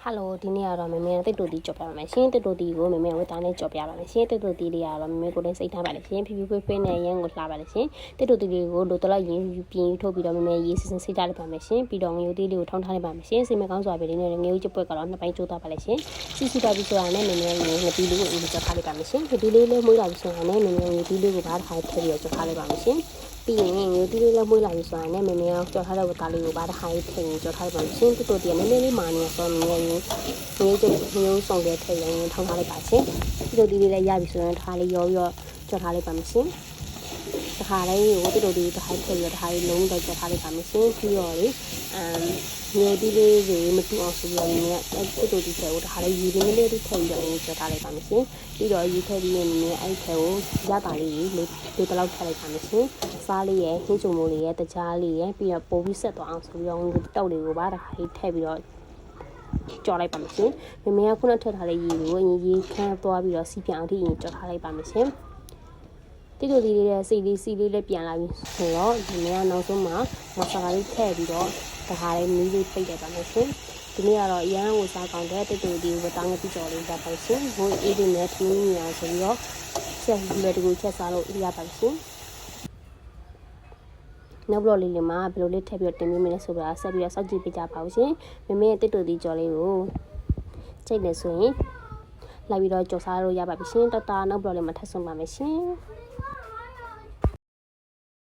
Hello ဒီနေ့ကတော့မမေတစ်တူတီကြော်ပြပါမယ်ရှင်တစ်တူတီကိုမမေဝတ်သားနဲ့ကြော်ပြပါမယ်ရှင်တစ်တူတီလေးကတော့မမေကိုလည်းစိတ်ထားပါလေရှင်ဖြည်းဖြည်းဖွေးနဲ့ရန်ကိုလှပါလေရှင်တစ်တူတီလေးကိုလိုတလောက်ရင်ပြင်းထုတ်ပြီးတော့မမေရေးစစ်စစ်စိတ်ထားလိုက်ပါမယ်ရှင်ပြီးတော့ငရုတ်သေးလေးကိုထောင်းထားလိုက်ပါမယ်ရှင်စိတ်မကောင်းစွာပဲလေးနဲ့ငရုတ်ကျပွက်ကတော့နှစ်ပိုင်းကျိုးသွားပါလေရှင်စီစီပါပြီးဆိုတာနဲ့မမေငပီးလေးကိုအင်းကြော်ထားလိုက်ပါမယ်ရှင်ငပီးလေးလည်းမွေးလာပြီးဆိုတာနဲ့မမေငပီးလေးကိုဘာတစ်ခါထည့်ပြီးတော့ကြော်ထားလိုက်ပါမယ်ရှင်ပြီးရင်ငရုတ်သေးလေးလည်းမွေးလာပြီးဆိုတာနဲ့မမေကြော်ထားတဲ့ဝတ်သားလေးကိုဘာတစ်ခါထည့်ကြော်ထားလိုက်ပါမယ်ရှင်တစ်တူတီကနည်းနည်းလေးမာနေဆိုတော့မမေမျိုးဆောင်တဲ့ထည့်ရင်ထောင်းထားလိုက်ပါရှင်ဒီလိုဒီလေးလည်းရပြီဆိုရင်တစ်ခါလေးရောကြော်ထားလိုက်ပါမယ်ရှင်တစ်ခါလေးကိုဒီလိုဒီတစ်ခါထည့်ပြီးတစ်ခါလေးလုံးတော့ကြော်ထားလိုက်ပါမယ်ရှင်ပြီးတော့လေမျိုးဒီလေးတွေမတူအောင်ဆိုပြီးတော့ဒီလိုဒီထည့်ကိုတစ်ခါလေးရေလေးလေးထည့်ပြီးတော့ကြော်ထားလိုက်ပါမယ်ရှင်ပြီးတော့ရေထည့်ပြီးရင်အဲ့ထည့်ကိုရတာလေးလေးတလောက်ထည့်လိုက်ပါမယ်ရှင်စားလေးရဲ့ဟင်းချုံမိုးလေးရဲ့တကြားလေးရဲ့ပြီးတော့ပိုးပြီးဆက်သွားအောင်ဆိုပြီးတော့တောက်လေးကိုပါတစ်ခါလေးထည့်ပြီးတော့ကြော်လိုက်ပါမယ်ရှင်မမေကခုနထည့်ထားတဲ့ရေကိုရေခမ်းသွားပြီးတော့စီပြန်အောင်ထိရင်ကြော်ထားလိုက်ပါမယ်ရှင်တိတို့လေးရဲ့စီလေးလည်းပြန်လာပြီဆိုတော့ဒီနေ့ကနောက်ဆုံးမှာမဆလာလေးထည့်ပြီးတော့တခါလေးမီးလေးပိတ်လိုက်ပါမယ်ရှင်ဒီနေ့ကတော့အရန်ကိုစားကောင်းတဲ့တိတို့လေးကိုတောင်းပြီးကြော်လေးတက်ပါရှင်ဟိုအေးလေးနဲ့ထင်းနေအောင်ဆိုပြီးတော့ချက်လွယ်တကူချက်စားလို့ရပါရှင်နောက်ဘလော့လေးမှာဘယ်လိုလေးထည့်ပြီးတော့တင်ပေးမလဲဆိုတော့ဆက်ပြီးတော့စောင့်ကြည့်ပေးကြပါဦးရှင်မမေရဲ့တစ်တူတီကြော်လေးကိုချိန်နေဆိုရင်လိုက်ပြီးတော့ကြော်စားလို့ရပါပြီရှင်တော်တာနောက်ဘလော့လေးမှာထပ်ဆုံးပါမယ်ရှင်